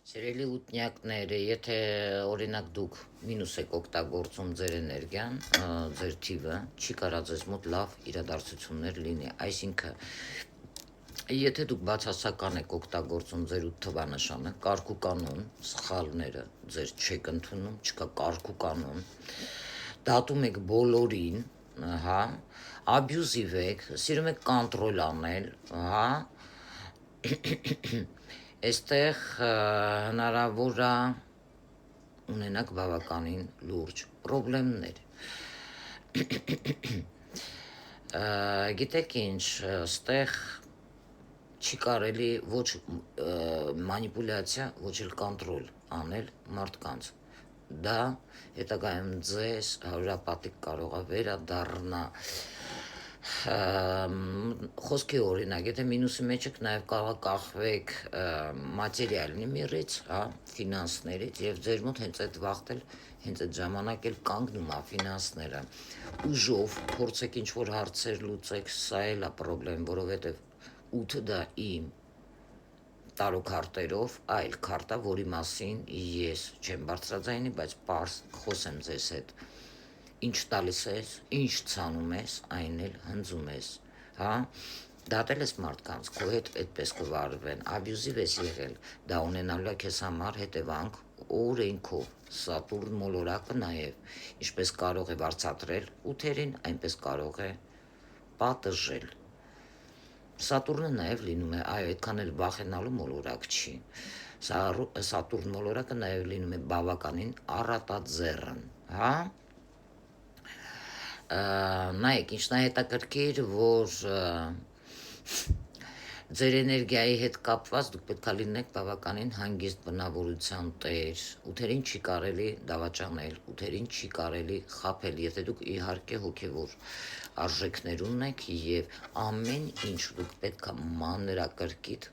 Սիրելի ուտնյակները, եթե օրինակ դուք մինուս եք օգտագործում ձեր էներգիան, ձեր թիվը, չի կարա ձեզ մոտ լավ իրադարձություններ լինի, այսինքն եթե դուք բացասական եք օգտագործում ձեր 8 թվանշանը, կարգ ու կանոն, սխալները ձեր չեք ընդունում, չկա կարգ ու կանոն, դատում եք բոլորին, հա, աբյուզիվ եք, սիրում եք կոնտրոլ անել, հա, այստեղ հնարավոր է ունենաք բավականին լուրջ պրոբլեմներ։ Գիտեք ինչ, այստեղ չի կարելի ոչ մանիպուլյացիա, ոչ էլ կոնտրոլ անել մարդկանց։ Դա հետագայում ձեզ հարյուրապատիկ կարող է վերադառնա։ Խոսքի օրինակ, եթե մինուսի մեջ եք, նաև կարող կախվեք մատերիալնի միրից, հա, ֆինանսներից, եւ ձեր մոտ հենց այդ վաղտ էլ, հենց այդ ժամանակ էլ կանգնում է ֆինանսները։ Ուժով փորձեք ինչ-որ հարցեր լուծեք, սա էլ է պրոբլեմ, որովհետեւ 8-ը դա իմ տարոքարտերով այլ քարտա, որի մասին ես չեմ բարձրաձայնի, բայց պարզ խոսեմ ձեզ հետ։ Ինչ տալիս ես, ինչ ցանում ես, այն էլ հնձում ես, հա, դատել ես մարդկանց, քո հետ այդպես կվարվեն, աբյուզիվ ես եղել, դա ունենալու է քեզ համար հետևանք օրենքով, Սատուրն մոլորակը նաև, ինչպես կարող է վարձատրել ութերին, այնպես կարող է պատժել։ Սատուրնը նաև լինում է, այո, այդքան էլ վախենալու մոլորակ չի, Սատուրն մոլորակը նաև լինում է բավականին առատաձեռն, հա, նայեք, ինչն է հետաքրքիր, որ ձեր էներգիայի հետ կապված դուք պետք է լինեք բավականին հանգիստ բնավորության տեր, ութերին չի կարելի դավաճանել, ութերին չի կարելի խաբել, եթե դուք իհարկե հոգևոր արժեքներ ունեք եւ ամեն ինչ դուք պետք է մանրակրկիտ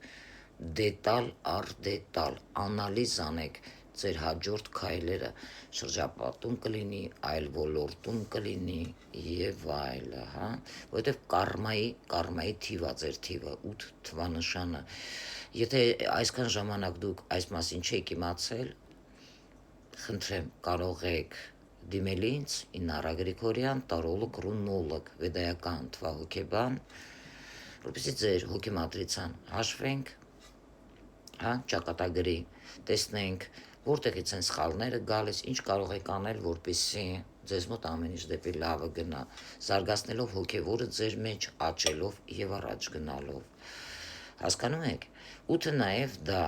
դետալ առ դետալ անալիզ անեք ձեր հաջորդ քայլերը շրջապատում կլինի, այլ ոլորտում կլինի եւ այլը, հա, որովհետեւ կարմայի թիվա ձեր թիվը 8 թվանշանը։ Եթե այսքան ժամանակ դուք այս մասին չեք իմացել, խնդրեմ, կարող եք դիմել ինձ Իննարա Գրիգորյան, տարոլոգ, ռունոլոգ, վեդայական թվահոգեբան, որպեսզի ձեր հոգեմատրիցան հաշվենք, հա, ճակատագրի, տեսնենք, որտեղից են սխալները գալիս, ինչ կարող եք անել, որպեսզի ձեզ մոտ ամեն ինչ դեպի լավը գնա, զարգացնելով հոգևորը ձեր մեջ, աճելով եւ առաջ գնալով։ Հասկանում եք, 8-ը նաև դա